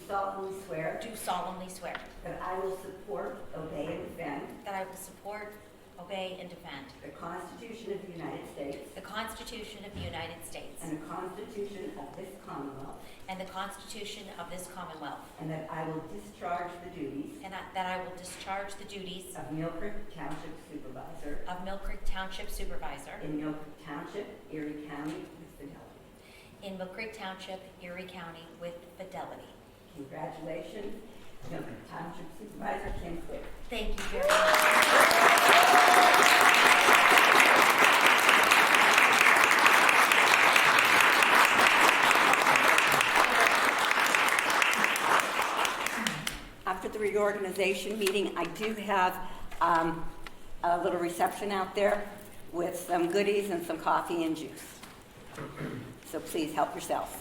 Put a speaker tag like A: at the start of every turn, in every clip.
A: solemnly swear
B: do solemnly swear
A: that I will support, obey, and defend
B: that I will support, obey, and defend
A: the Constitution of the United States
B: the Constitution of the United States
A: and the Constitution of this Commonwealth,
B: and the Constitution of this Commonwealth,
A: and that I will discharge the duties
B: and that I will discharge the duties
A: of Millcreek Township Supervisor
B: of Millcreek Township Supervisor
A: in Millcreek Township, Erie County, with fidelity.
B: in Millcreek Township, Erie County, with fidelity.
A: Congratulations, Millcreek Township Supervisor Kim Quick.
B: Thank you very much.
A: After the reorganization meeting, I do have a little reception out there with some goodies and some coffee and juice. So please help yourselves.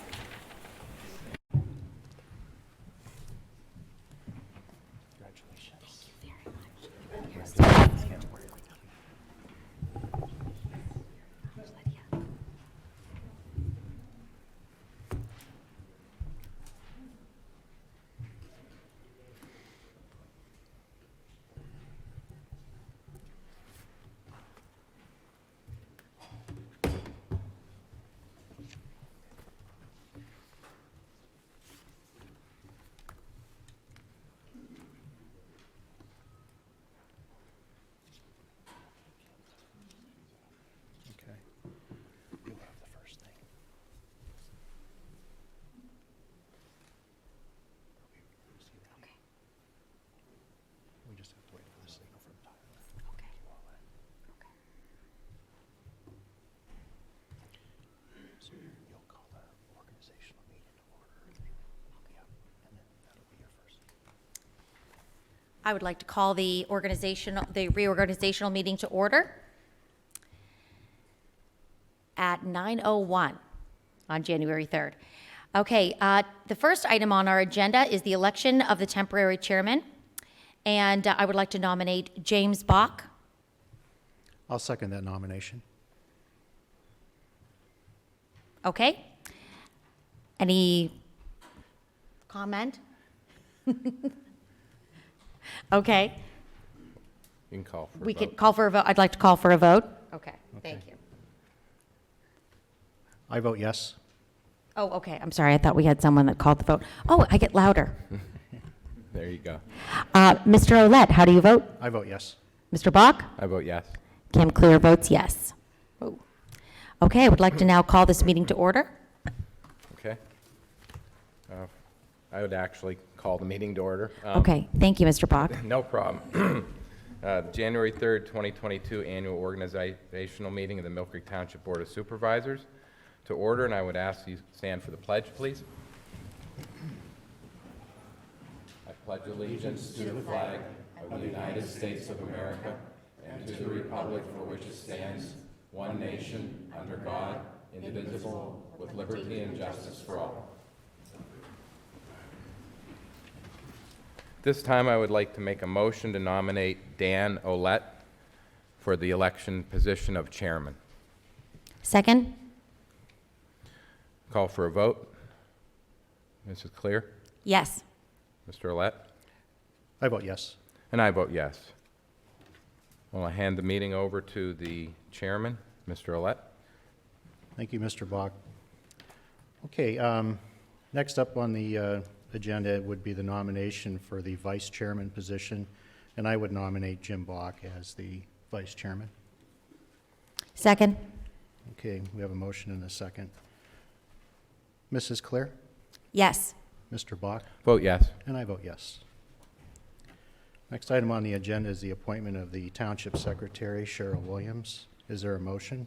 B: I would like to call the reorganizational meeting to order at 9:01 on January 3rd. Okay, the first item on our agenda is the election of the temporary chairman, and I would like to nominate James Bach.
C: I'll second that nomination.
B: Okay. Any comment? Okay.
D: You can call for a
B: We
D: vote.
B: could call for a vote. I'd like to call for a vote. Okay, thank you.
C: I vote yes.
B: Oh, okay, I'm sorry. I thought we had someone that called the vote. Oh, I get louder.
D: There you go.
B: Mr. Olet, how do you vote?
C: I vote yes.
B: Mr. Bach?
D: I vote yes.
B: Kim Clear votes yes. Oh. Okay, I would like to now call this meeting to order.
D: Okay. I would actually call the meeting to order.
B: Okay, thank you, Mr. Bach.
D: No problem. January 3rd, 2022 annual organizational meeting of the Millcreek Township Board of Supervisors to order, and I would ask you stand for the pledge, please. I pledge allegiance to the flag of the United States of America and to the republic for which it stands, one nation, under God, indivisible, with liberty and justice for all. This time I would like to make a motion to nominate Dan Olet for the election position of chairman.
B: Second?
D: Call for a vote. Mrs. Clear?
B: Yes.
D: Mr. Olet?
C: I vote yes.
D: And I vote yes. Well, I hand the meeting over to the chairman, Mr. Olet.
C: Thank you, Mr. Bach. Okay, next up on the agenda would be the nomination for the vice chairman position, and I would nominate Jim Bach as the vice chairman.
B: Second?
C: Okay, we have a motion and a second. Mrs. Clear?
B: Yes.
C: Mr. Bach?
D: Vote yes.
C: And I vote yes. Next item on the agenda is the appointment of the Township Secretary, Sheryl Williams. Is there a motion?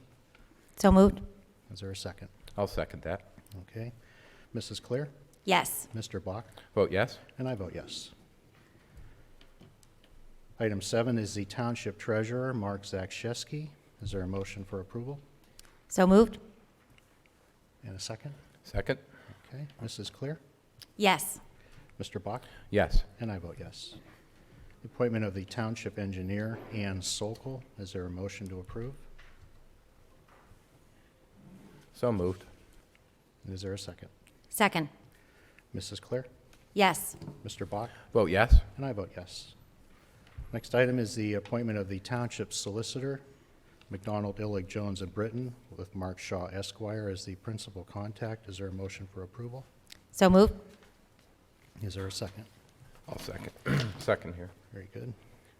B: So moved?
C: Is there a second?
D: I'll second that.
C: Okay. Mrs. Clear?
B: Yes.
C: Mr. Bach?
D: Vote yes.
C: And I vote yes. Item 7 is the Township Treasurer, Mark Zakshewski. Is there a motion for approval?
B: So moved?
C: And a second?
D: Second?
C: Okay. Mrs. Clear?
B: Yes.
C: Mr. Bach?
D: Yes.
C: And I vote yes. The appointment of the Township Engineer, Ann Sokol. Is there a motion to approve?
D: So moved.
C: And is there a second?
B: Second?
C: Mrs. Clear?
B: Yes.
C: Mr. Bach?
D: Vote yes.
C: And I vote yes. Next item is the appointment of the Township Solicitor, McDonald, Illig, Jones, and Britton, with Mark Shaw Esquire as the principal contact. Is there a motion for approval?
B: So moved.
C: Is there a second?
D: I'll second. Second here.
C: Very good.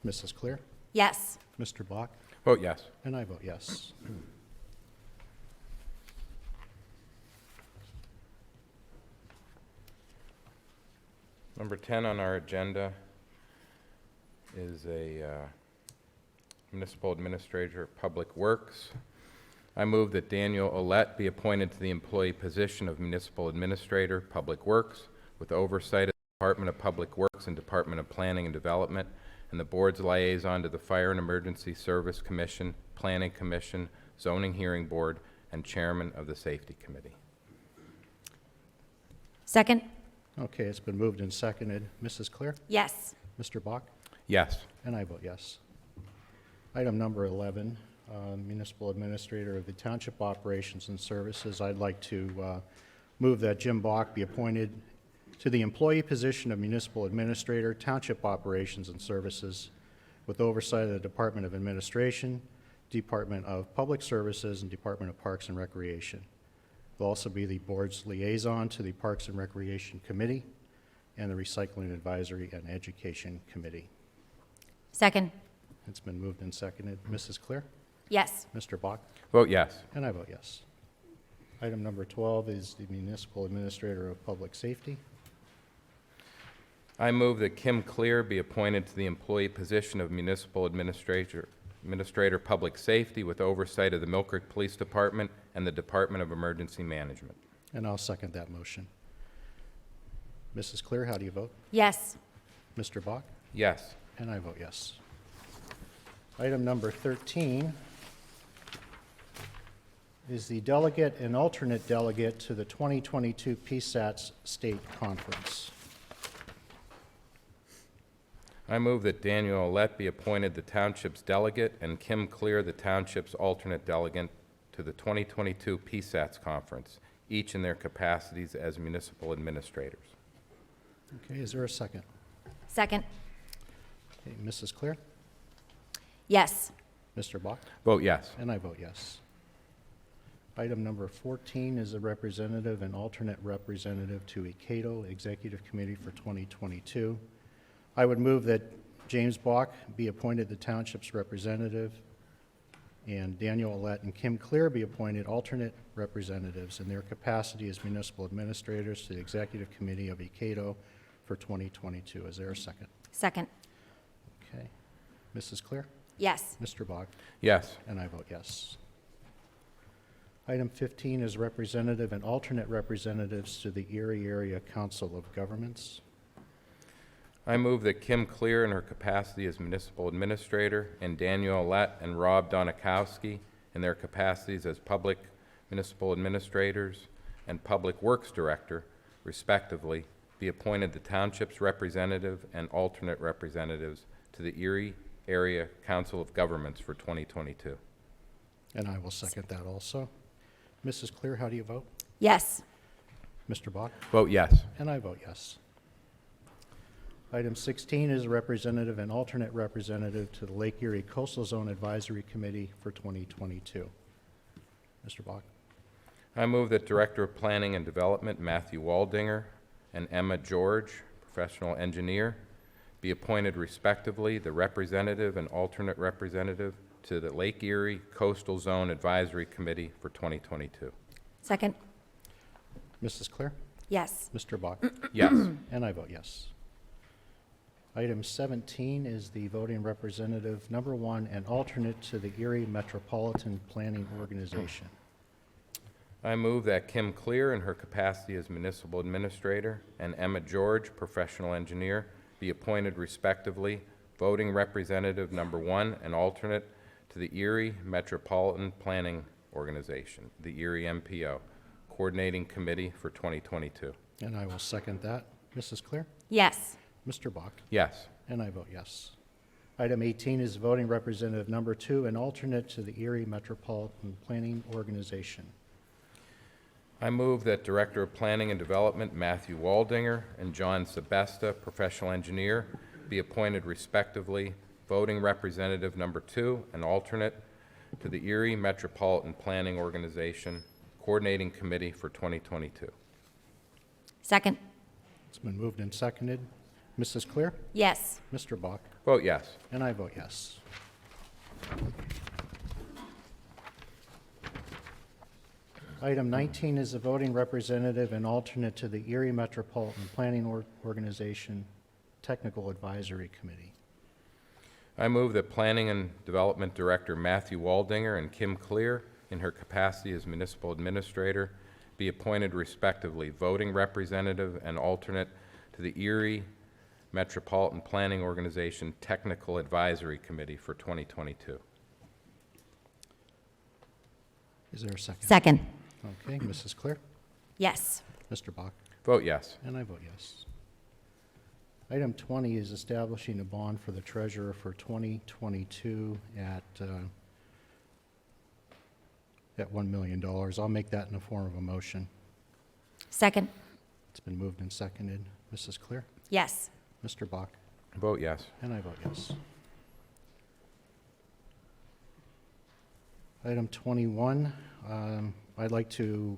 C: Mrs. Clear?
B: Yes.
C: Mr. Bach?
D: Vote yes.
C: And I vote yes.
D: Number 10 on our agenda is a Municipal Administrator of Public Works. I move that Daniel Olet be appointed to the employee position of Municipal Administrator, Public Works, with oversight of the Department of Public Works and Department of Planning and Development, and the Board's liaison to the Fire and Emergency Service Commission, Planning Commission, Zoning Hearing Board, and Chairman of the Safety Committee.
B: Second.
C: Okay, it's been moved and seconded. Mrs. Clear?
B: Yes.
C: Mr. Bach?
D: Yes.
C: And I vote yes. Item number 11, Municipal Administrator of the Township Operations and Services. I'd like to move that Jim Bach be appointed to the employee position of Municipal Administrator, Township Operations and Services, with oversight of the Department of Administration, Department of Public Services, and Department of Parks and Recreation. Will also be the Board's liaison to the Parks and Recreation Committee and the Recycling Advisory and Education Committee.
B: Second.
C: It's been moved and seconded. Mrs. Clear?
B: Yes.
C: Mr. Bach?
D: Vote yes.
C: And I vote yes. Item number 12 is the Municipal Administrator of Public Safety.
D: I move that Kim Clear be appointed to the employee position of Municipal Administrator Public Safety, with oversight of the Millcreek Police Department and the Department of Emergency Management.
C: And I'll second that motion. Mrs. Clear, how do you vote?
B: Yes.
C: Mr. Bach?
D: Yes.
C: And I vote yes. Item number 13 is the delegate and alternate delegate to the 2022 PSATS State Conference.
D: I move that Daniel Olet be appointed the Township's delegate and Kim Clear the Township's alternate delegate to the 2022 PSATS Conference, each in their capacities as municipal administrators.
C: Okay, is there a second?
B: Second.
C: Okay, Mrs. Clear?
B: Yes.
C: Mr. Bach?
D: Vote yes.
C: And I vote yes. Item number 14 is a representative and alternate representative to ECATO Executive Committee for 2022. I would move that James Bach be appointed the Township's representative and Daniel Olet and Kim Clear be appointed alternate representatives in their capacity as municipal administrators to the Executive Committee of ECATO for 2022. Is there a second?
B: Second.
C: Okay. Mrs. Clear?
B: Yes.
C: Mr. Bach?
D: Yes.
C: And I vote yes. Item 15 is representative and alternate representatives to the Erie Area Council of Governments.
D: I move that Kim Clear in her capacity as municipal administrator and Daniel Olet and Rob Donikowski in their capacities as public municipal administrators and public works director, respectively, be appointed the Township's representative and alternate representatives to the Erie Area Council of Governments for 2022.
C: And I will second that also. Mrs. Clear, how do you vote?
B: Yes.
C: Mr. Bach?
D: Vote yes.
C: And I vote yes. Item 16 is a representative and alternate representative to the Lake Erie Coastal Zone Advisory Committee for 2022. Mr. Bach?
D: I move that Director of Planning and Development Matthew Waldinger and Emma George, professional engineer, be appointed respectively the representative and alternate representative to the Lake Erie Coastal Zone Advisory Committee for 2022.
B: Second.
C: Mrs. Clear?
B: Yes.
C: Mr. Bach?
D: Yes.
C: And I vote yes. Item 17 is the voting representative number 1 and alternate to the Erie Metropolitan Planning Organization.
D: I move that Kim Clear in her capacity as municipal administrator and Emma George, professional engineer, be appointed respectively voting representative number 1 and alternate to the Erie Metropolitan Planning Organization, the Erie MPO, coordinating committee for 2022.
C: And I will second that. Mrs. Clear?
B: Yes.
C: Mr. Bach?
D: Yes.
C: And I vote yes. Item 18 is voting representative number 2 and alternate to the Erie Metropolitan Planning Organization.
D: I move that Director of Planning and Development Matthew Waldinger and John Sebesta, Professional Engineer, be appointed respectively Voting Representative Number 2 and alternate to the Erie Metropolitan Planning Organization Coordinating Committee for 2022.
B: Second.
C: It's been moved and seconded. Mrs. Clear?
B: Yes.
C: Mr. Bach?
D: Vote yes.
C: And I vote yes. Item 19 is a voting representative and alternate to the Erie Metropolitan Planning Organization Technical Advisory Committee.
D: I move that Planning and Development Director Matthew Waldinger and Kim Clear, in her capacity as Municipal Administrator, be appointed respectively voting representative and alternate to the Erie Metropolitan Planning Organization Technical Advisory Committee for 2022.
C: Is there a second?
B: Second.
C: Okay, Mrs. Clear?
B: Yes.
C: Mr. Bach?
D: Vote yes.
C: And I vote yes. Item 20 is establishing a bond for the treasurer for 2022 at $1 million. I'll make that in the form of a motion.
B: Second.
C: It's been moved and seconded. Mrs. Clear?
B: Yes.
C: Mr. Bach?
D: Vote yes.
C: And I vote yes. Item 21, I'd like to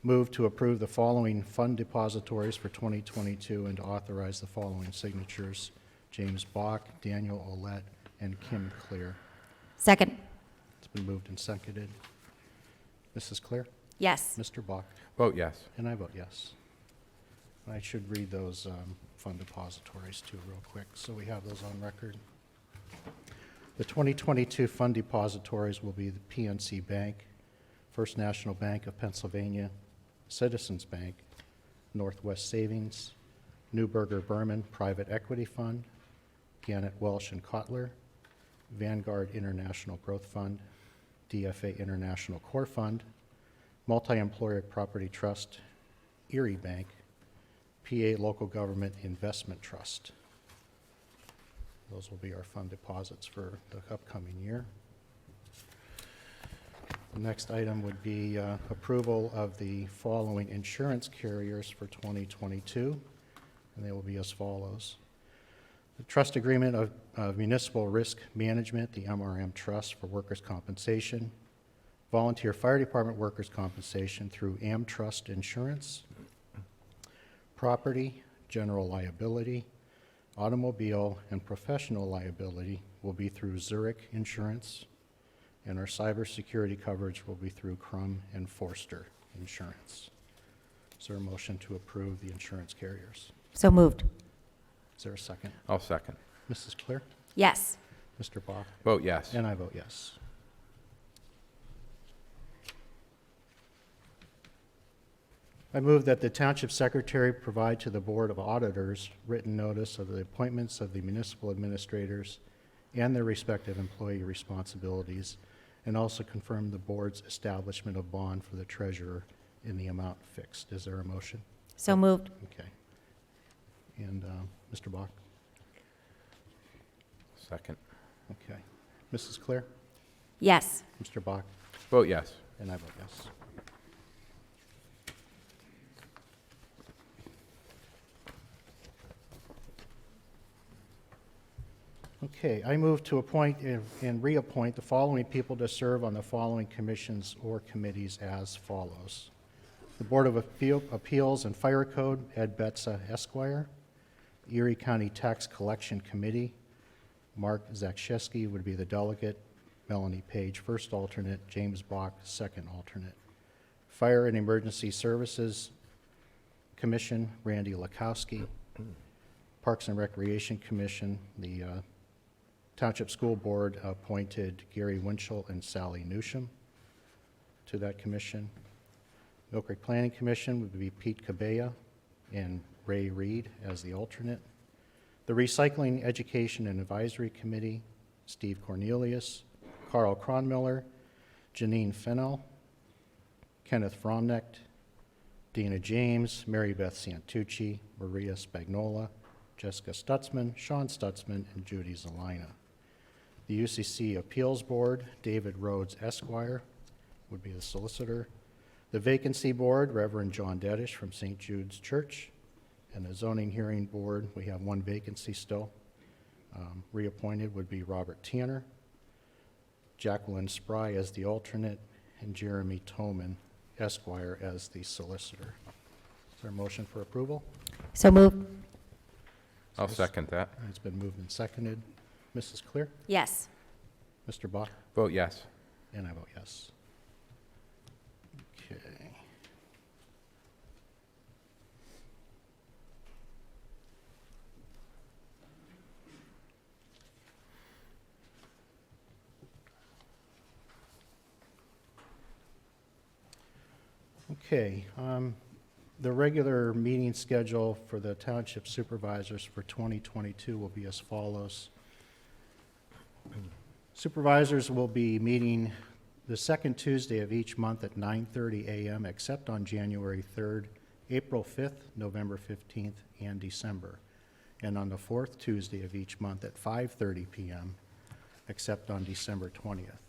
C: move to approve the following fund depositories for 2022 and to authorize the following signatures: James Bach, Daniel Olet, and Kim Clear.
B: Second.
C: It's been moved and seconded. Mrs. Clear?
B: Yes.
C: Mr. Bach?
D: Vote yes.
C: And I vote yes. I should read those fund depositories too real quick, so we have those on record. The 2022 fund depositories will be the PNC Bank, First National Bank of Pennsylvania, Citizens Bank, Northwest Savings, Neuberger Berman Private Equity Fund, Gannett Welsh and Kotler, Vanguard International Growth Fund, DFA International Core Fund, Multi-Employer Property Trust, Erie Bank, PA Local Government Investment Trust. Those will be our fund deposits for the upcoming year. The next item would be approval of the following insurance carriers for 2022, and they will be as follows. The trust agreement of Municipal Risk Management, the MRM Trust for workers' compensation, volunteer fire department workers' compensation through AmTrust Insurance, property, general liability, automobile, and professional liability will be through Zurich Insurance, and our cybersecurity coverage will be through Crum and Forster Insurance. Is there a motion to approve the insurance carriers?
B: So moved.
C: Is there a second?
D: I'll second.
C: Mrs. Clear?
B: Yes.
C: Mr. Bach?
D: Vote yes.
C: And I vote yes. I move that the Township Secretary provide to the Board of Auditors written notice of the appointments of the municipal administrators and their respective employee responsibilities, and also confirm the Board's establishment of bond for the treasurer in the amount fixed. Is there a motion?
B: So moved.
C: Okay. And Mr. Bach?
D: Second.
C: Okay. Mrs. Clear?
B: Yes.
C: Mr. Bach?
D: Vote yes.
C: And I vote yes. Okay, I move to appoint and reappoint the following people to serve on the following commissions or committees as follows. The Board of Appeals and Fire Code, Ed Betza, Esquire. Erie County Tax Collection Committee, Mark Zakshesky would be the delegate, Melanie Page, first alternate, James Bach, second alternate. Fire and Emergency Services Commission, Randy Lakowski. Parks and Recreation Commission, the Township School Board appointed Gary Winchell and Sally Newsham to that commission. Millcreek Planning Commission would be Pete Cabella and Ray Reed as the alternate. The Recycling, Education, and Advisory Committee, Steve Cornelius, Carl Cronmiller, Janine Fennell, Kenneth Fromnecht, Dina James, Mary Beth Santucci, Maria Spagnola, Jessica Stutzman, Sean Stutzman, and Judy Zelina. The Ucc Appeals Board, David Rhodes Esquire would be the solicitor. The Vacancy Board, Reverend John Dedish from St. Jude's Church. And the Zoning Hearing Board, we have one vacancy still. Reappointed would be Robert Tanner, Jacqueline Spry as the alternate, and Jeremy Toman, Esquire, as the solicitor. Is there a motion for approval?
B: So moved.
D: I'll second that.
C: It's been moved and seconded. Mrs. Clear?
B: Yes.
C: Mr. Bach?
D: Vote yes.
C: And I vote yes. Okay. Okay, the regular meeting schedule for the Township Supervisors for 2022 will be as follows. Supervisors will be meeting the second Tuesday of each month at 9:30 a.m. except on January 3rd, April 5th, November 15th, and December. And on the fourth Tuesday of each month at 5:30 p.m. except on December 20th.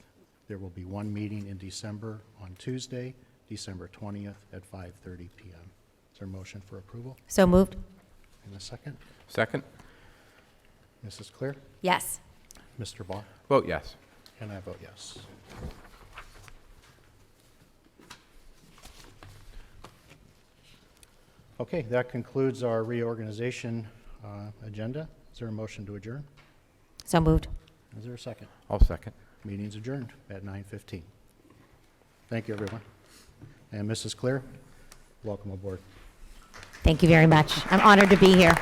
C: There will be one meeting in December on Tuesday, December 20th at 5:30 p.m. Is there a motion for approval?
B: So moved.
C: In a second.
D: Second?
C: Mrs. Clear?
B: Yes.
C: Mr. Bach?
D: Vote yes.
C: And I vote yes. Okay, that concludes our reorganization agenda. Is there a motion to adjourn?
B: So moved.
C: Is there a second?
D: I'll second.
C: Meeting's adjourned at 9:15. Thank you, everyone. And Mrs. Clear, welcome aboard.
B: Thank you very much. I'm honored to be here.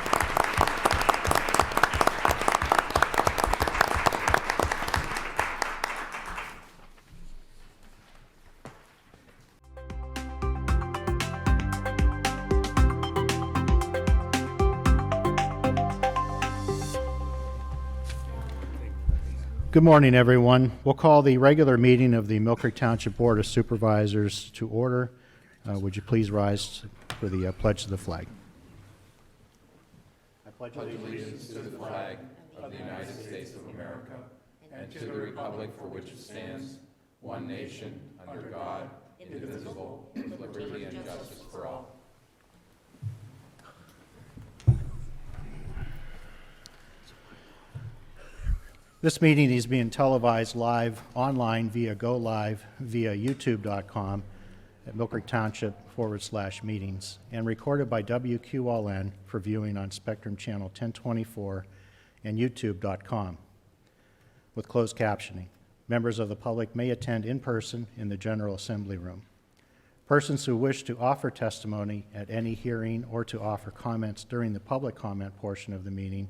C: Good morning, everyone. We'll call the regular meeting of the Millcreek Township Board of Supervisors to order. Would you please rise for the pledge to the flag? I pledge
D: Allegiance to the flag of the United States of America and to the republic for which it stands, one nation, under God, indivisible, with liberty and justice for all.
C: This meeting is being televised live online via GoLive via youtube.com at Millcreek Township /meetings and recorded by WQLN for viewing on Spectrum Channel 1024 and youtube.com with closed captioning. Members of the public may attend in person in the General Assembly Room. Persons who wish to offer testimony at any hearing or to offer comments during the public comment portion of the meeting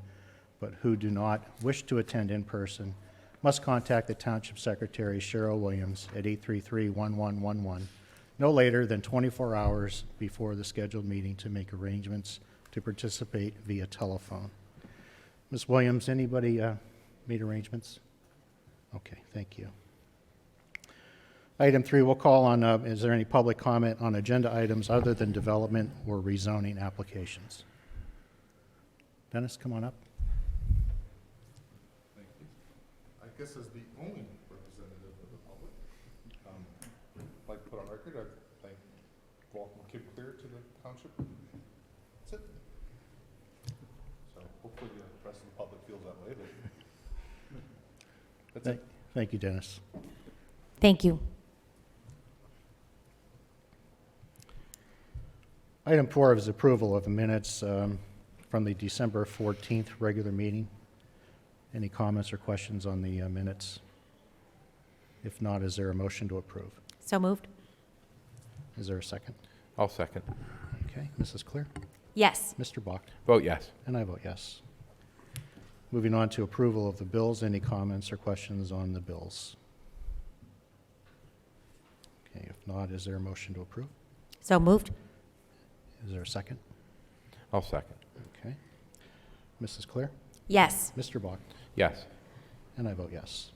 C: but who do not wish to attend in person must contact the Township Secretary, Sheryl Williams, at 833-1111, no later than 24 hours before the scheduled meeting to make arrangements to participate via telephone. Ms. Williams, anybody made arrangements? Okay, thank you. Item 3, we'll call on, is there any public comment on agenda items other than development or rezoning applications? Dennis, come on up.
E: I guess as the only representative of the public, I'd like to put on record, I thank welcome Kim Clear to the township. That's it. So hopefully the rest of the public feels that way, but that's it.
C: Thank you, Dennis.
B: Thank you.
C: Item 4 is approval of the minutes from the December 14th regular meeting. Any comments or questions on the minutes? If not, is there a motion to approve?
B: So moved.
C: Is there a second?
D: I'll second.
C: Okay, Mrs. Clear?
B: Yes.
C: Mr. Bach?
D: Vote yes.
C: And I vote yes. Moving on to approval of the bills. Any comments or questions on the bills? Okay, if not, is there a motion to approve?
B: So moved.
C: Is there a second?
D: I'll second.
C: Okay. Mrs. Clear?
B: Yes.
C: Mr. Bach?
D: Yes.
C: And I vote yes.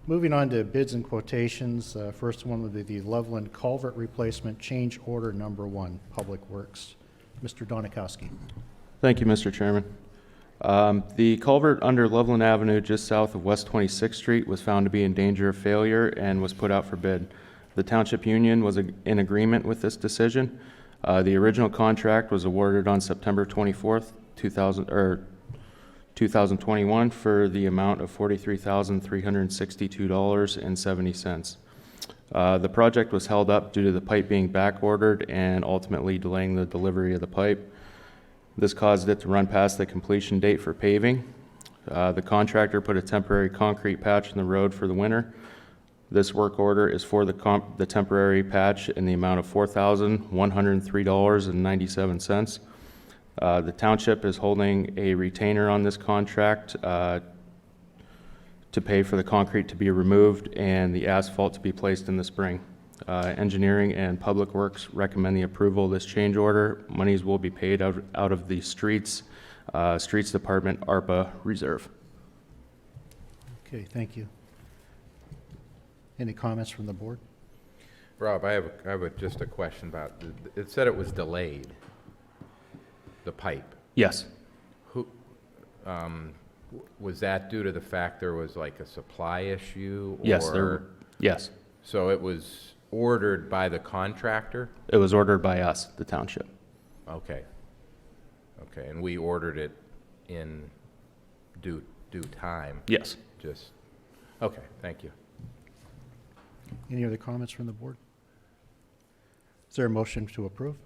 C: Moving on to bids and quotations. First one would be the Loveland Culvert Replacement Change Order Number 1, Public Works. Mr. Donikowski.
F: Thank you, Mr. Chairman. The culvert under Loveland Avenue just south of West 26th Street was found to be in danger of failure and was put out for bid. The Township Union was in agreement with this decision. The original contract was awarded on September 24th, 2021 for the amount of $43,362.70. The project was held up due to the pipe being back ordered and ultimately delaying the delivery of the pipe. This caused it to run past the completion date for paving. The contractor put a temporary concrete patch in the road for the winter. This work order is for the temporary patch in the amount of $4,103.97. The township is holding a retainer on this contract to pay for the concrete to be removed and the asphalt to be placed in the spring. Engineering and Public Works recommend the approval of this change order. Monies will be paid out of the Streets Department ARPA reserve.
C: Okay, thank you. Any comments from the board?
D: Rob, I have just a question about, it said it was delayed, the pipe.
F: Yes.
D: Who, was that due to the fact there was like a supply issue?
F: Yes.
D: Or,
F: Yes.
D: so it was ordered by the contractor?
F: It was ordered by us, the township.
D: Okay. Okay, and we ordered it in due time?
F: Yes.
D: Just, okay, thank you.
C: Any other comments from the board? Is there a motion to approve?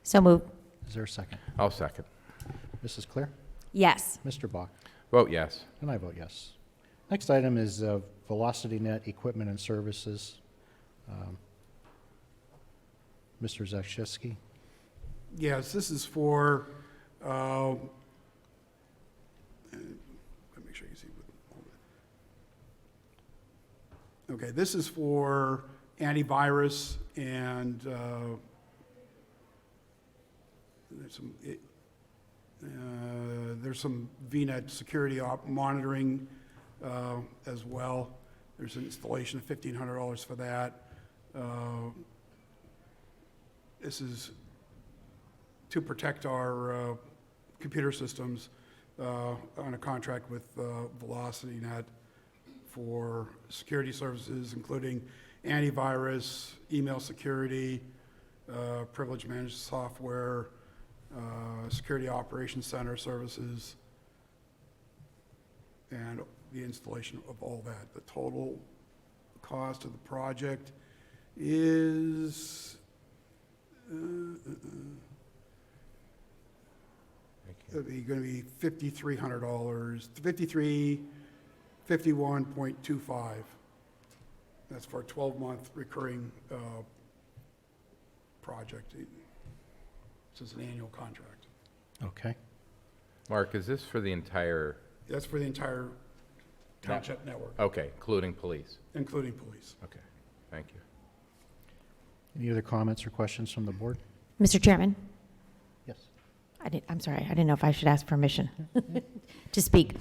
B: So moved.
C: Is there a second?
D: I'll second.
C: Mrs. Claire?
B: Yes.
C: Mr. Bach?
D: Vote yes.
C: And I vote yes. Next item is Velocity Net Equipment and Services. Mr. Zakshevsky?
G: Yes, this is for, let me make sure you see. Okay, this is for antivirus and there's some VNet security monitoring as well. There's an installation of $1,500 for that. This is to protect our computer systems on a contract with VelocityNet for security services, including antivirus, email security, privilege management software, security operations center services, and the installation of all that. The total cost of the project is going to be $5,300, $51.25. That's for a 12-month recurring project. This is an annual contract.
C: Okay.
D: Mark, is this for the entire?
G: That's for the entire township network,
D: Okay, including police.
G: including police.
D: Okay, thank you.
C: Any other comments or questions from the board?
B: Mr. Chairman,
C: Yes.
B: I'm sorry, I didn't know if I should ask permission to speak.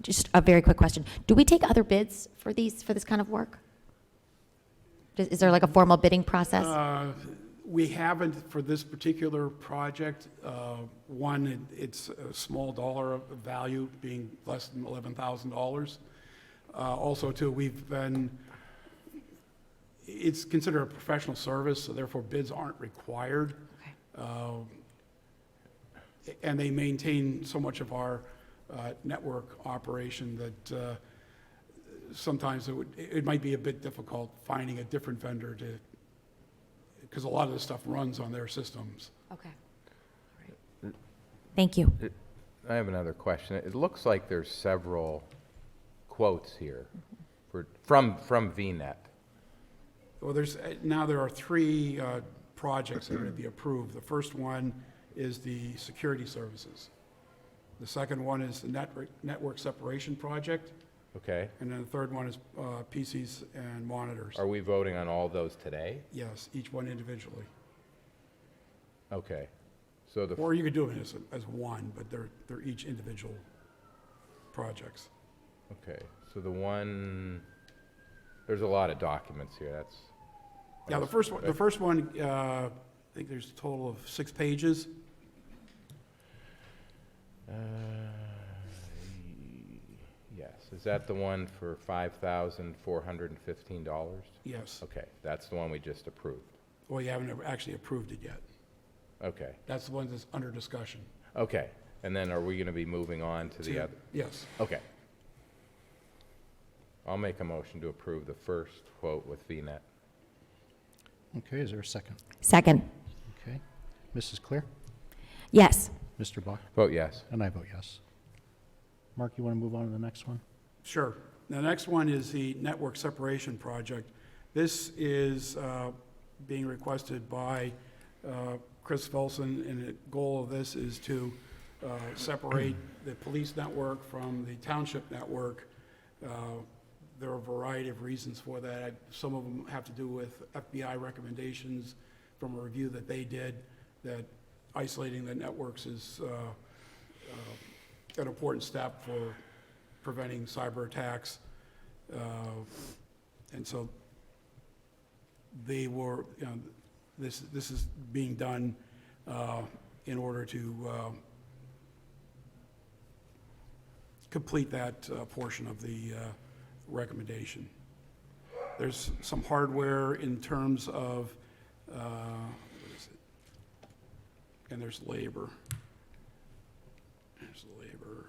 B: Just a very quick question. Do we take other bids for this kind of work? Is there like a formal bidding process?
G: We haven't for this particular project. One, it's a small dollar of value, being less than $11,000. Also, too, it's considered a professional service, so therefore bids aren't required.
B: Okay.
G: And they maintain so much of our network operation that sometimes it might be a bit difficult finding a different vendor because a lot of this stuff runs on their systems.
B: Okay. All right. Thank you.
D: I have another question. It looks like there's several quotes here from VNet.
G: Well, there are three projects that are going to be approved. The first one is the security services. The second one is the network separation project.
D: Okay.
G: And then the third one is PCs and monitors.
D: Are we voting on all those today?
G: Yes, each one individually.
D: Okay. So
G: Or you could do it as one, but they're each individual projects.
D: okay. So there's a lot of documents here. That's.
G: Yeah, the first one, I think there's a total of 6 pages.
D: Yes. Is that the one for $5,415?
G: Yes.
D: Okay, that's the one we just approved.
G: Well, you haven't actually approved it yet.
D: Okay,
G: That's the one that's under discussion.
D: okay. And then are we going to be moving on to the other?
G: Yes.
D: Okay. I'll make a motion to approve the first quote with VNet.
C: Okay, is there a second?
B: Second.
C: Okay. Mrs. Clear?
B: Yes.
C: Mr. Bach?
D: Vote yes.
C: And I vote yes. Mark, you want to move on to the next one?
G: Sure. The next one is the network separation project. This is being requested by Chris Folson, and the goal of this is to separate the police network from the township network. There are a variety of reasons for that. Some of them have to do with FBI recommendations from a review that they did, that isolating the networks is an important step for preventing cyber attacks. And so they were, this is being done in order to complete that portion of the recommendation. There's some hardware in terms of, what is it? And there's labor. There's labor.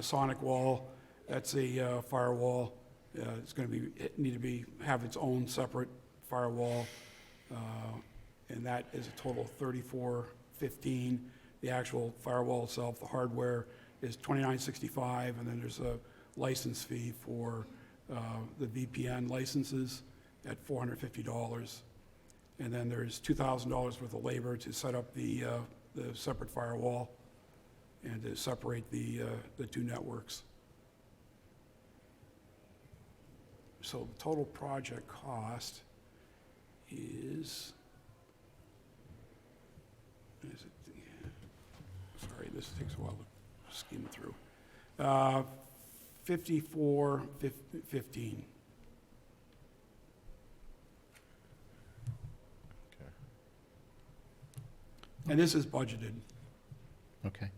G: Sonic wall, that's a firewall. It's going to be, have its own separate firewall, and that is a total of $34.15. The actual firewall itself, the hardware, is $29.65, and then there's a license fee for the VPN licenses at $450. And then there's $2,000 worth of labor to set up the separate firewall and to separate the two networks. So the total project cost is it, sorry, this takes a while to skim through. 54.15.
D: Okay.
G: And this is budgeted.
C: Okay.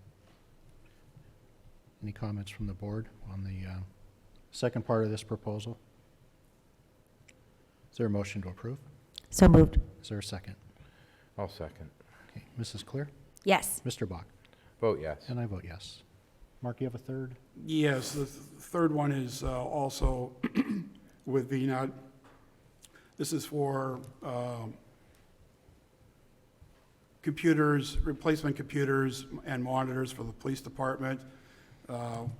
C: Any comments from the board on the second part of this proposal? Is there a motion to approve?
B: So moved.
C: Is there a second?
D: I'll second.
C: Okay. Mrs. Clear?
B: Yes.
C: Mr. Bach?
D: Vote yes.
C: And I vote yes. Mark, you have a third?
G: Yes, the third one is also with VNet. This is for computers, replacement computers and monitors for the police department,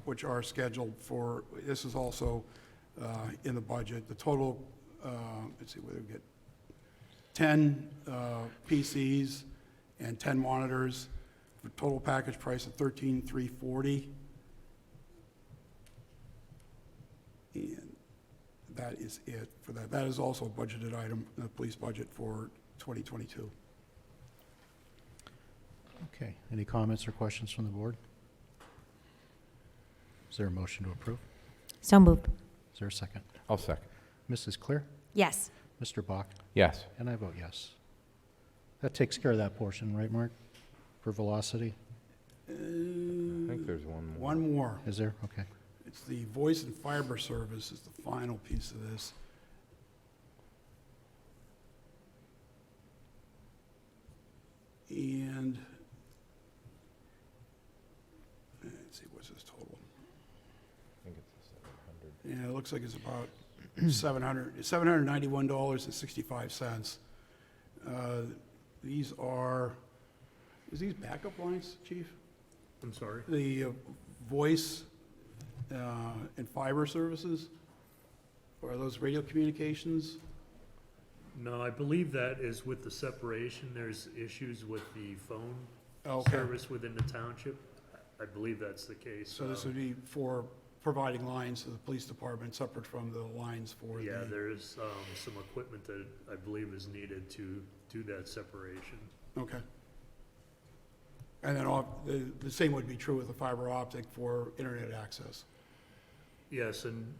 G: which are scheduled for, this is also in the budget. The total, let's see, whether we get 10 PCs and 10 monitors, for total package price of $13,340. And that is it for that. That is also a budgeted item in the police budget for 2022.
C: Okay. Any comments or questions from the board? Is there a motion to approve?
B: So moved.
C: Is there a second?
D: I'll second.
C: Mrs. Clear?
B: Yes.
C: Mr. Bach?
D: Yes.
C: And I vote yes. That takes care of that portion, right, Mark? For velocity?
D: I think there's one more.
G: One more.
C: Is there? Okay.
G: It's the voice and fiber service is the final piece of this. And let's see, what's this total?
D: I think it's 700.
G: Yeah, it looks like it's about $791.65. These are, is these backup lines, Chief?
H: I'm sorry?
G: The voice and fiber services? Or are those radio communications?
H: No, I believe that is with the separation. There's issues with the phone
G: Okay,
H: service within the township. I believe that's the case.
G: so this would be for providing lines to the police department separate from the lines for the...
H: Yeah, there's some equipment that I believe is needed to do that separation.
G: Okay. And then the same would be true with the fiber optic for internet access.
H: Yes, and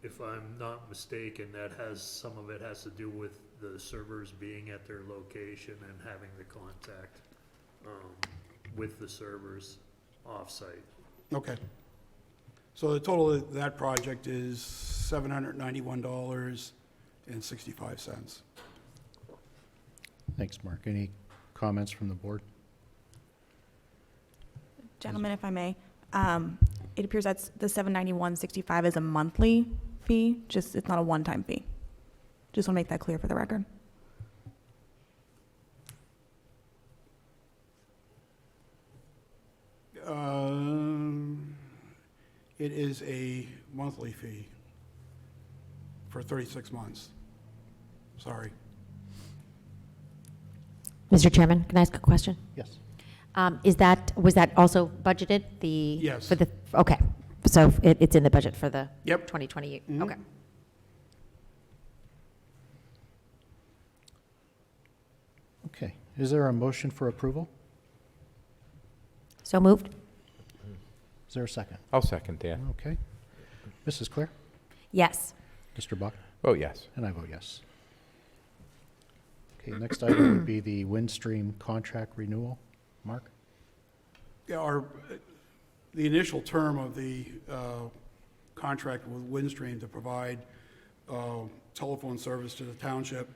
H: if I'm not mistaken, that has, some of it has to do with the servers being at their location and having the contact with the servers off-site.
G: Okay. So the total of that project is $791.65.
C: Thanks, Mark. Any comments from the board?
I: Gentlemen, if I may, it appears that's the $791.65 is a monthly fee, just, it's not a one-time fee. Just want to make that clear for the record.
G: It is a monthly fee for 36 months. Sorry.
B: Mr. Chairman, can I ask a question?
C: Yes.
B: Was that also budgeted, the?
G: Yes.
B: For the, okay, so it's in the budget for the?
G: Yep.
B: 2020,
G: Mhm.
B: okay.
C: Okay. Is there a motion for approval?
B: So moved?
C: Is there a second?
D: I'll second that.
C: Okay. Mrs. Claire?
B: Yes.
C: Mr. Buck?
D: Oh, yes.
C: And I vote yes. Okay, next item would be the Windstream contract renewal. Mark?
G: Yeah, the initial term of the contract with Windstream to provide telephone service to the township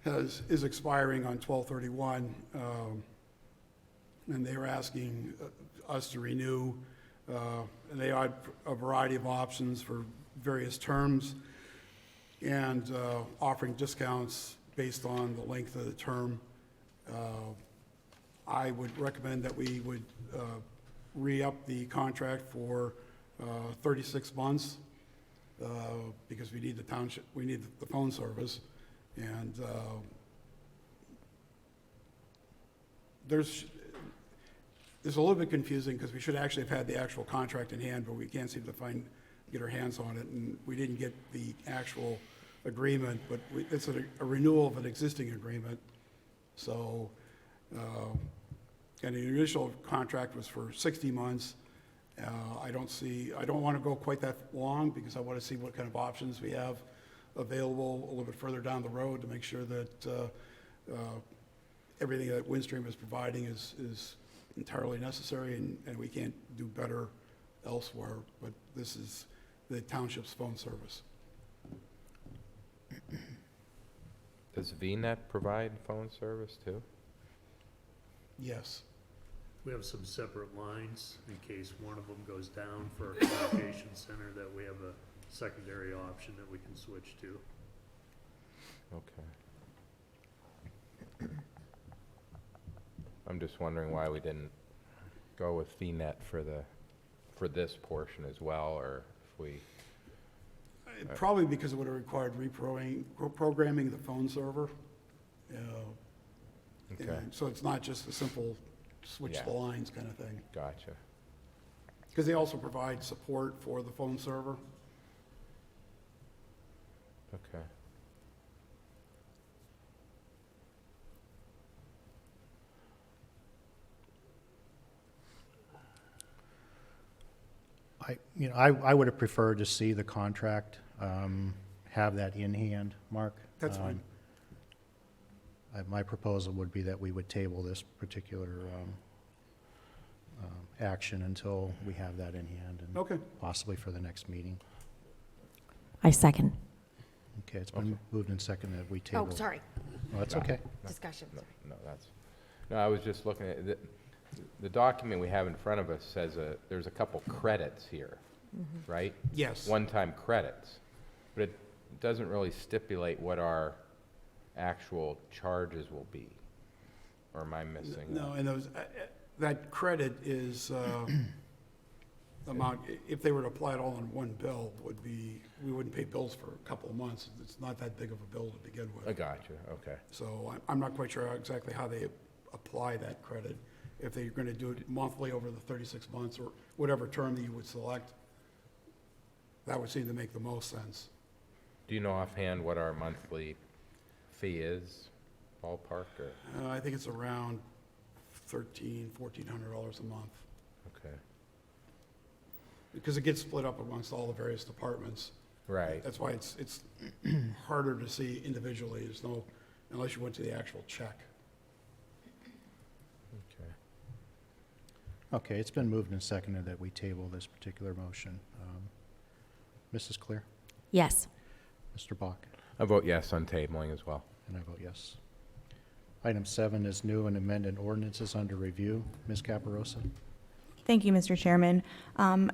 G: is expiring on 12/31, and they were asking us to renew, and they had a variety of options for various terms, and offering discounts based on the length of the term. I would recommend that we would re-up the contract for 36 months because we need the township, we need the phone service. And there's a little bit confusing because we should actually have had the actual contract in hand, but we can't seem to get our hands on it. And we didn't get the actual agreement, but it's a renewal of an existing agreement. So, and the initial contract was for 60 months. I don't want to go quite that long because I want to see what kind of options we have available a little bit further down the road to make sure that everything that Windstream is providing is entirely necessary and we can't do better elsewhere. But this is the township's phone service.
J: Does VNet provide phone service too?
G: Yes.
H: We have some separate lines in case one of them goes down for our communication center, that we have a secondary option that we can switch to.
J: Okay. I'm just wondering why we didn't go with VNet for this portion as well, or if we,
G: Probably because it would have required reprogramming the phone server.
J: okay,
G: And so it's not just a simple switch
J: Yeah.
G: the lines kind of thing.
J: gotcha.
G: Because they also provide support for the phone server.
J: Okay.
C: I would have preferred to see the contract, have that in hand, Mark.
G: That's fine.
C: My proposal would be that we would table this particular action until we have that in hand and
G: Okay.
C: possibly for the next meeting.
B: I second.
C: Okay, it's been moved and seconded that we table.
B: Oh, sorry,
C: Oh, that's
J: No.
C: okay.
B: discussion.
J: No, no, I was just looking at, the document we have in front of us says there's a couple credits here, right?
G: Yes.
J: One-time credits, but it doesn't really stipulate what our actual charges will be. Or am I missing?
G: No, and those, that credit is amount, if they were to apply it all in one bill, would be, we wouldn't pay bills for a couple of months. It's not that big of a bill to begin
J: I
G: with.
J: gotcha, okay.
G: So I'm not quite sure exactly how they apply that credit. If they're going to do it monthly over the 36 months or whatever term that you would select, that would seem to make the most sense.
J: Do you know offhand what our monthly fee is, ballpark, or,
G: I think it's around $1,400 a month.
J: okay,
G: Because it gets split up amongst all the various departments.
J: right,
G: That's why it's harder to see individually. There's no, unless you went to the actual check.
J: okay.
C: Okay, it's been moved and seconded that we table this particular motion. Mrs. Clear?
B: Yes.
C: Mr. Bach?
J: I vote yes on tabling as well.
C: And I vote yes. Item 7 is new and amended ordinances under review. Ms. Caparosa?
I: Thank you, Mr. Chairman.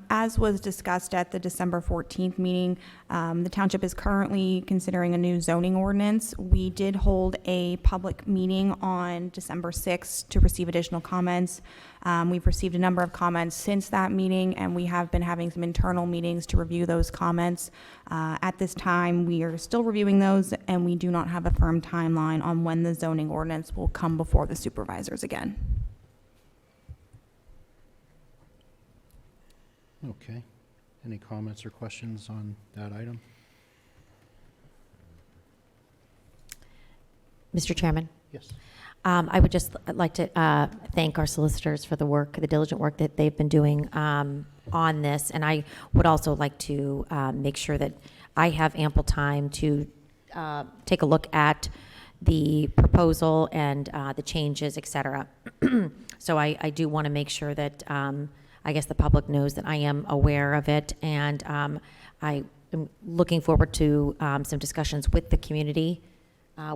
I: As was discussed at the December 14th meeting, the township is currently considering a new zoning ordinance. We did hold a public meeting on December 6th to receive additional comments. We've received a number of comments since that meeting, and we have been having some internal meetings to review those comments. At this time, we are still reviewing those, and we do not have a firm timeline on when the zoning ordinance will come before the supervisors again.
C: Okay. Any comments or questions on that item?
B: Mr. Chairman?
C: Yes.
B: I would just like to thank our solicitors for the work, the diligent work that they've been doing on this. And I would also like to make sure that I have ample time to take a look at the proposal and the changes, et cetera. So I do want to make sure that I guess the public knows that I am aware of it, and I am looking forward to some discussions with the community,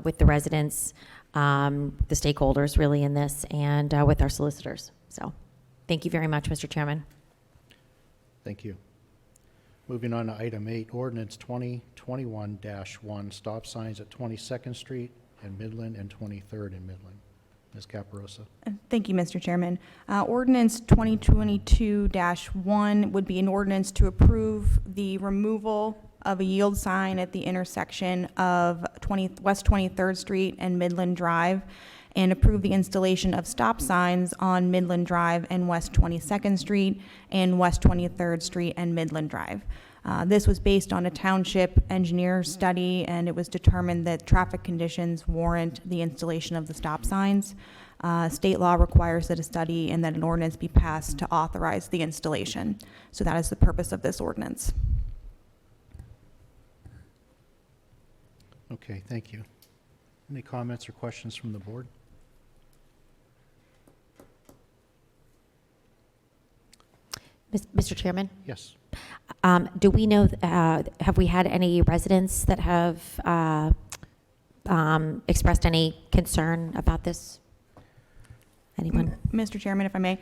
B: with the residents, the stakeholders really in this, and with our solicitors. So thank you very much, Mr. Chairman.
C: Thank you. Moving on to item 8, ordinance 2021-1, stop signs at 22nd Street in Midland and 23rd in Midland. Ms. Caparosa.
I: Thank you, Mr. Chairman. Ordinance 2022-1 would be an ordinance to approve the removal of a yield sign at the intersection of West 23rd Street and Midland Drive, and approve the installation of stop signs on Midland Drive and West 22nd Street and West 23rd Street and Midland Drive. This was based on a township engineer study, and it was determined that traffic conditions warrant the installation of the stop signs. State law requires that a study and that an ordinance be passed to authorize the installation. So that is the purpose of this ordinance.
C: Okay, thank you. Any comments or questions from the board?
B: Mr. Chairman?
C: Yes.
B: Do we know, have we had any residents that have expressed any concern about this? Anyone?
I: Mr. Chairman, if I may,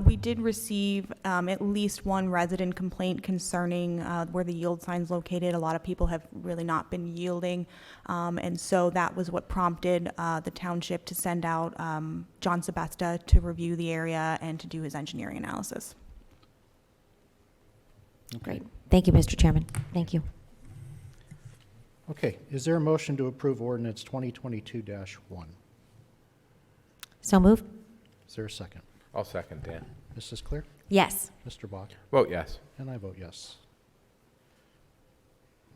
I: we did receive at least one resident complaint concerning where the yield sign's located. A lot of people have really not been yielding, and so that was what prompted the township to send out John Sebesta to review the area and to do his engineering analysis.
B: Great. Thank you, Mr. Chairman. Thank you.
C: Okay, is there a motion to approve ordinance 2022-1?
B: So moved?
C: Is there a second?
J: I'll second Dan.
C: Mrs. Clear?
B: Yes.
C: Mr. Bach?
J: Vote yes.
C: And I vote yes.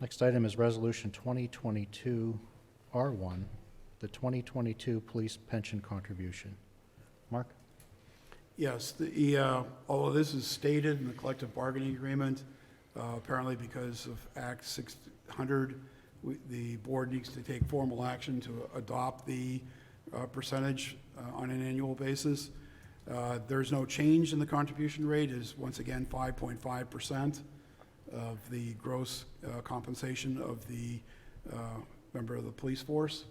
C: Next item is Resolution 2022-R1, the 2022 Police Pension Contribution. Mark?
G: Yes, although this is stated in the collective bargaining agreement, apparently because of Act 600, the board needs to take formal action to adopt the percentage on an annual basis. There's no change in the contribution rate. It is once again 5.5% of the gross compensation of the member of the police force.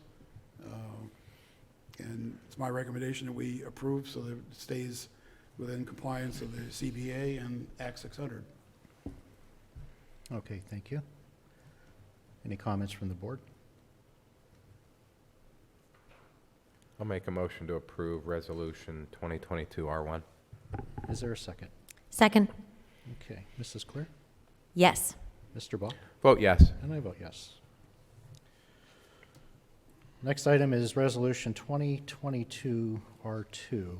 G: And it's my recommendation that we approve so that it stays within compliance of the CBA and Act 600.
C: Okay, thank you. Any comments from the board?
J: I'll make a motion to approve Resolution 2022-R1.
C: Is there a second?
B: Second?
C: Okay, Mrs. Clear?
B: Yes.
C: Mr. Bach?
J: Vote yes.
C: And I vote yes. Next item is Resolution 2022-R2.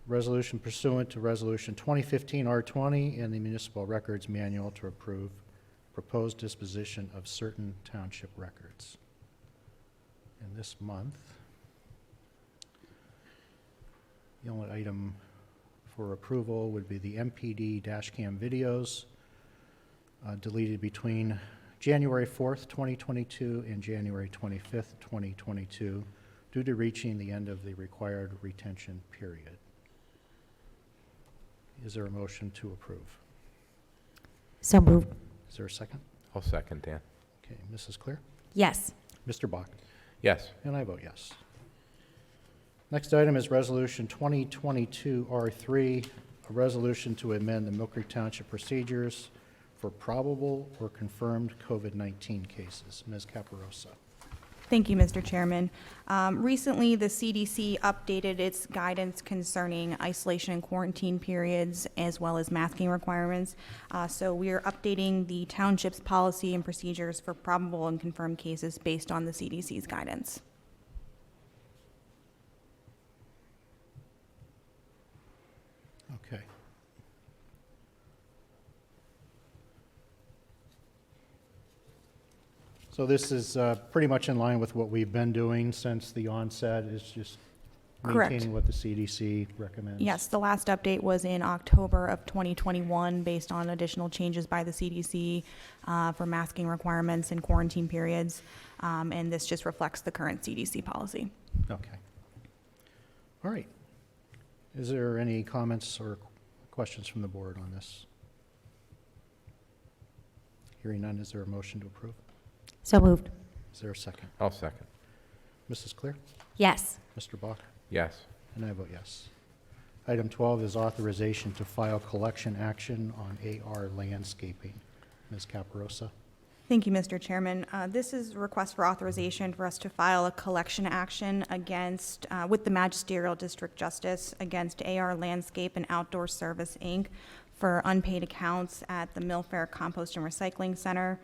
C: Resolution pursuant to Resolution 2015-R20 and the Municipal Records Manual to approve proposed disposition of certain township records. And this month, the only item for approval would be the MPD dashcam videos deleted between January 4th, 2022 and January 25th, 2022 due to reaching the end of the required retention period. Is there a motion to approve?
B: So moved.
C: Is there a second?
J: I'll second, Dan.
C: Okay, Mrs. Clear?
B: Yes.
C: Mr. Bach?
J: Yes.
C: And I vote yes. Next item is Resolution 2022-R3, a resolution to amend the Millcreek Township procedures for probable or confirmed COVID-19 cases. Ms. Caparosa.
I: Thank you, Mr. Chairman. Recently, the CDC updated its guidance concerning isolation and quarantine periods as well as masking requirements. So we are updating the township's policy and procedures for probable and confirmed cases based on the CDC's guidance.
C: Okay. So this is pretty much in line with what we've been doing since the onset, is just
I: Correct.
C: maintaining what the CDC recommends?
I: Yes, the last update was in October of 2021 based on additional changes by the CDC for masking requirements and quarantine periods. And this just reflects the current CDC policy.
C: Okay. All right. Is there any comments or questions from the board on this? Hearing none, is there a motion to approve?
B: So moved.
C: Is there a second?
J: I'll second.
C: Mrs. Clear?
B: Yes.
C: Mr. Bach?
J: Yes.
C: And I vote yes. Item 12 is authorization to file collection action on AR landscaping. Ms. Caparosa?
I: Thank you, Mr. Chairman. This is a request for authorization for us to file a collection action against, with the Magisterial District Justice against AR Landscape and Outdoor Service, Inc. for unpaid accounts at the Millfair Compost and Recycling Center.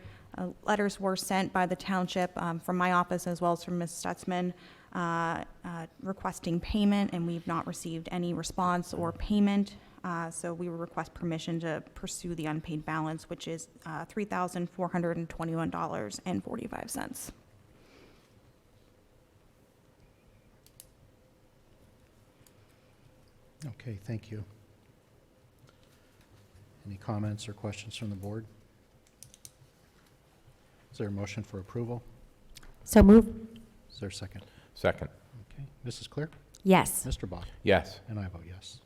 I: Letters were sent by the township from my office as well as from Ms. Stutzman requesting payment, and we've not received any response or payment. So we would request permission to pursue the unpaid balance, which is $3,421.45.
C: Okay, thank you. Any comments or questions from the board? Is there a motion for approval?
B: So moved.
C: Is there a second?
J: Second.
C: Okay, Mrs. Clear?
B: Yes.
C: Mr. Bach?
J: Yes.
C: And I vote yes.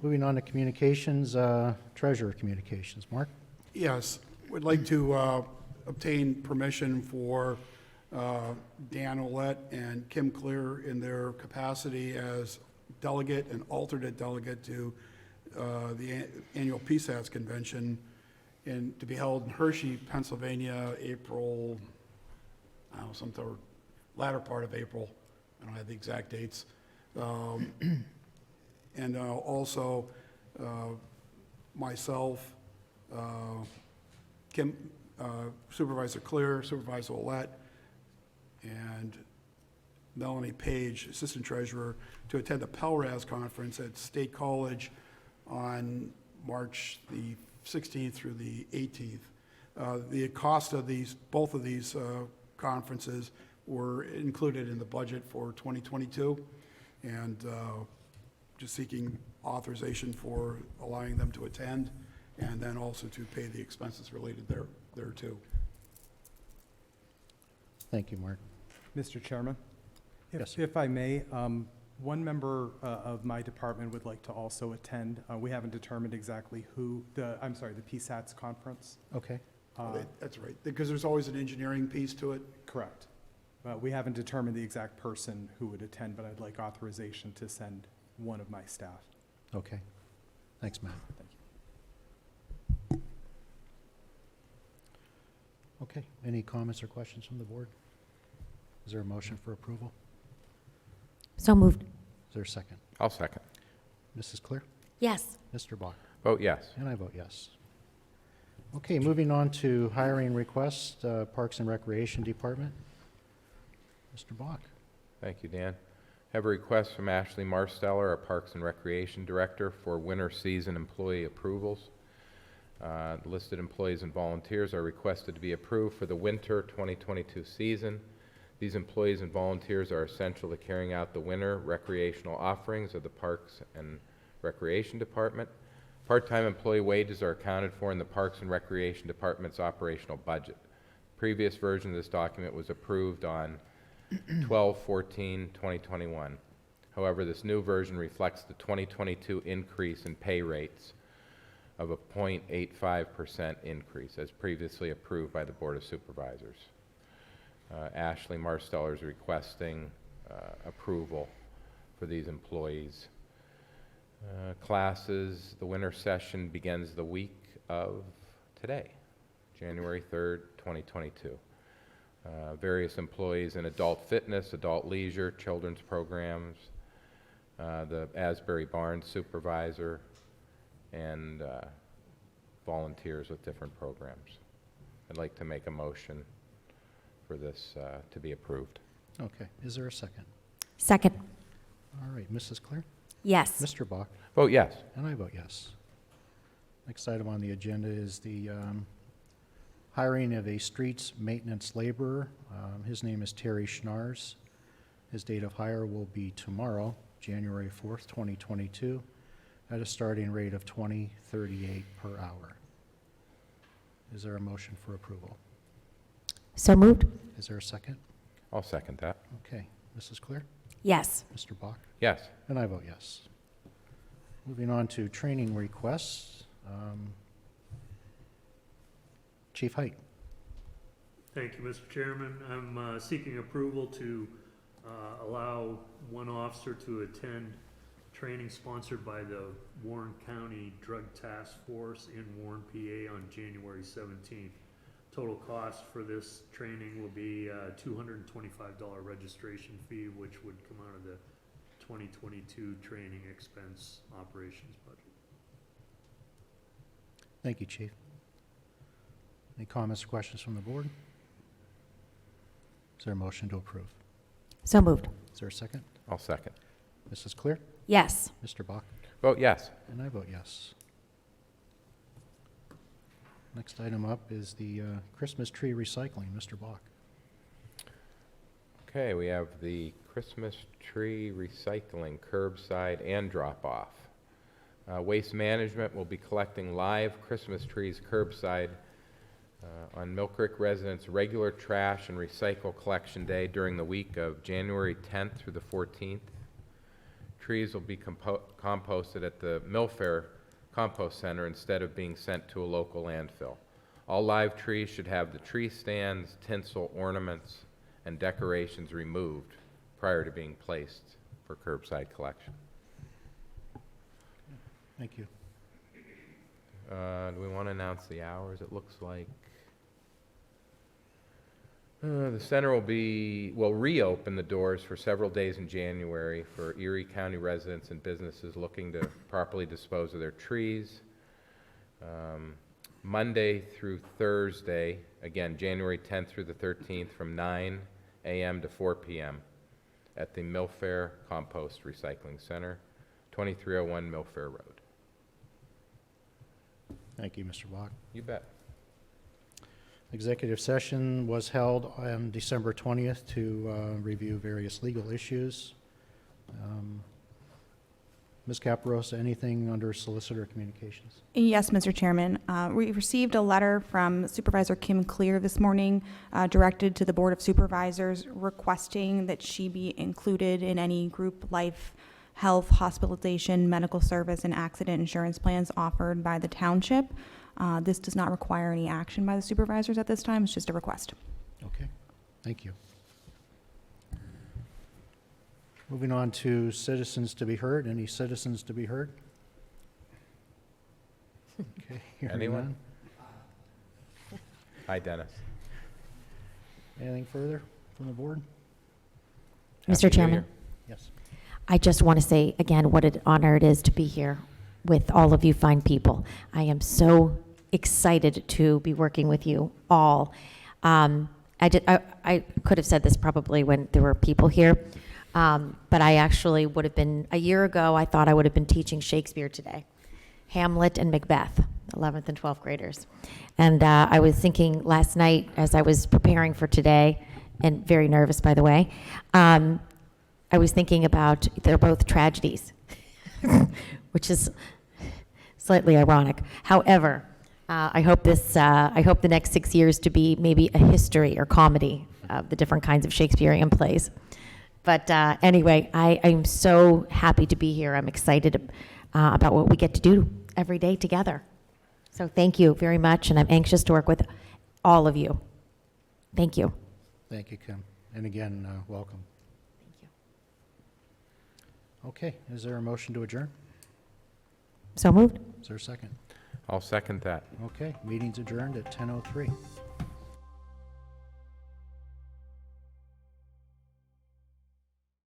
C: Moving on to communications, Treasurer Communications. Mark?
G: Yes, would like to obtain permission for Dan Olet and Kim Clear in their capacity as delegate and alternate delegate to the annual PSATS convention and to be held in Hershey, Pennsylvania, April, I don't know, sometime latter part of April. I don't have the exact dates. And also myself, Kim, Supervisor Clear, Supervisor Olet, and Melanie Page, Assistant Treasurer, to attend the PELRAS conference at State College on March the 16th through the 18th. The cost of both of these conferences were included in the budget for 2022, and just seeking authorization for allowing them to attend, and then also to pay the expenses related thereto.
C: Thank you, Mark.
K: Mr. Chairman?
C: Yes, sir.
K: If I may, one member of my department would like to also attend. We haven't determined exactly who, the PSATS conference.
C: Okay.
G: That's right, because there's always an engineering piece to it.
K: Correct. We haven't determined the exact person who would attend, but I'd like authorization to send one of my staff.
C: Okay. Thanks, Matt.
K: Thank you.
C: Okay. Any comments or questions from the board? Is there a motion for approval?
B: So moved.
C: Is there a second?
J: I'll second.
C: Mrs. Clear?
B: Yes.
C: Mr. Bach?
J: Vote yes.
C: And I vote yes. Okay, moving on to hiring requests, Parks and Recreation Department. Mr. Bach?
J: Thank you, Dan. Have a request from Ashley Marsteller, our Parks and Recreation Director, for winter season employee approvals. Listed employees and volunteers are requested to be approved for the winter 2022 season. These employees and volunteers are essential to carrying out the winter recreational offerings of the Parks and Recreation Department. Part-time employee wages are accounted for in the Parks and Recreation Department's operational budget. Previous version of this document was approved on 12/14/2021. However, this new version reflects the 2022 increase in pay rates of a 0.85% increase, as previously approved by the Board of Supervisors. Ashley Marsteller is requesting approval for these employees. Classes, the winter session begins the week of today, January 3rd, 2022. Various employees in adult fitness, adult leisure, children's programs, the Asbury Barnes supervisor, and volunteers with different programs. I'd like to make a motion for this to be approved.
C: Okay, is there a second?
B: Second.
C: All right, Mrs. Claire?
B: Yes.
C: Mr. Bach?
J: Vote yes.
C: And I vote yes. Next item on the agenda is the hiring of a streets maintenance laborer. His name is Terry Schnars. His date of hire will be tomorrow, January 4th, 2022, at a starting rate of $20.38 per hour. Is there a motion for approval?
B: So moved?
C: Is there a second?
J: I'll second that.
C: Okay, Mrs. Claire?
B: Yes.
C: Mr. Bach?
J: Yes.
C: And I vote yes. Moving on to training requests. Chief Height.
H: Thank you, Mr. Chairman. I'm seeking approval to allow one officer to attend training sponsored by the Warren County Drug Task Force in Warren, PA on January 17th. Total cost for this training will be a $225 registration fee, which would come out of the 2022 training expense operations budget.
C: Thank you, Chief. Any comments or questions from the board? Is there a motion to approve?
B: So moved?
C: Is there a second?
J: I'll second.
C: Mrs. Clear?
B: Yes.
C: Mr. Bach?
J: Vote yes.
C: And I vote yes. Next item up is the Christmas tree recycling. Mr. Bach.
J: Okay, we have the Christmas tree recycling curbside and drop-off. Waste Management will be collecting live Christmas trees curbside on Millcreek residents' regular trash and recycle collection day during the week of January 10th through the 14th. Trees will be composted at the Millfair Compost Center instead of being sent to a local landfill. All live trees should have the tree stands, tinsel, ornaments, and decorations removed prior to being placed for curbside collection.
C: Thank you.
J: Do we want to announce the hours? It looks like the center will reopen the doors for several days in January for Erie County residents and businesses looking to properly dispose of their trees. Monday through Thursday, again, January 10th through the 13th, from 9 a.m. to 4 p.m. at the Millfair Compost Recycling Center, 2301 Millfair Road.
C: Thank you, Mr. Bach.
J: You bet.
C: Executive session was held on December 20th to review various legal issues. Ms. Caparosa, anything under solicitor communications?
I: Yes, Mr. Chairman. We received a letter from Supervisor Kim Clear this morning directed to the Board of Supervisors requesting that she be included in any group life, health, hospitalization, medical service, and accident insurance plans offered by the Township. This does not require any action by the supervisors at this time. It's just a request.
C: Okay, thank you. Moving on to citizens to be heard. Any citizens to be heard? Okay, hearing
J: Anyone?
C: none.
J: Hi, Dennis.
C: Anything further from the board?
B: Mr.
J: Happy New
B: Chairman.
J: Year.
C: Yes.
B: I just want to say again what an honor it is to be here with all of you fine people. I am so excited to be working with you all. I could have said this probably when there were people here, but I actually would have been, a year ago, I thought I would have been teaching Shakespeare today, Hamlet and Macbeth, 11th and 12th graders. And I was thinking last night as I was preparing for today, and very nervous, by the way, I was thinking about, they're both tragedies, which is slightly ironic. However, I hope the next 6 years to be maybe a history or comedy of the different kinds of Shakespearean plays. But anyway, I'm so happy to be here. I'm excited about what we get to do every day together. So thank you very much, and I'm anxious to work with all of you. Thank you.
C: Thank you, Kim. And again, welcome.
B: Thank you.
C: Okay, is there a motion to adjourn?
B: So moved.
C: Is there a second?
J: I'll second that.
C: Okay, meeting's adjourned at 10:03.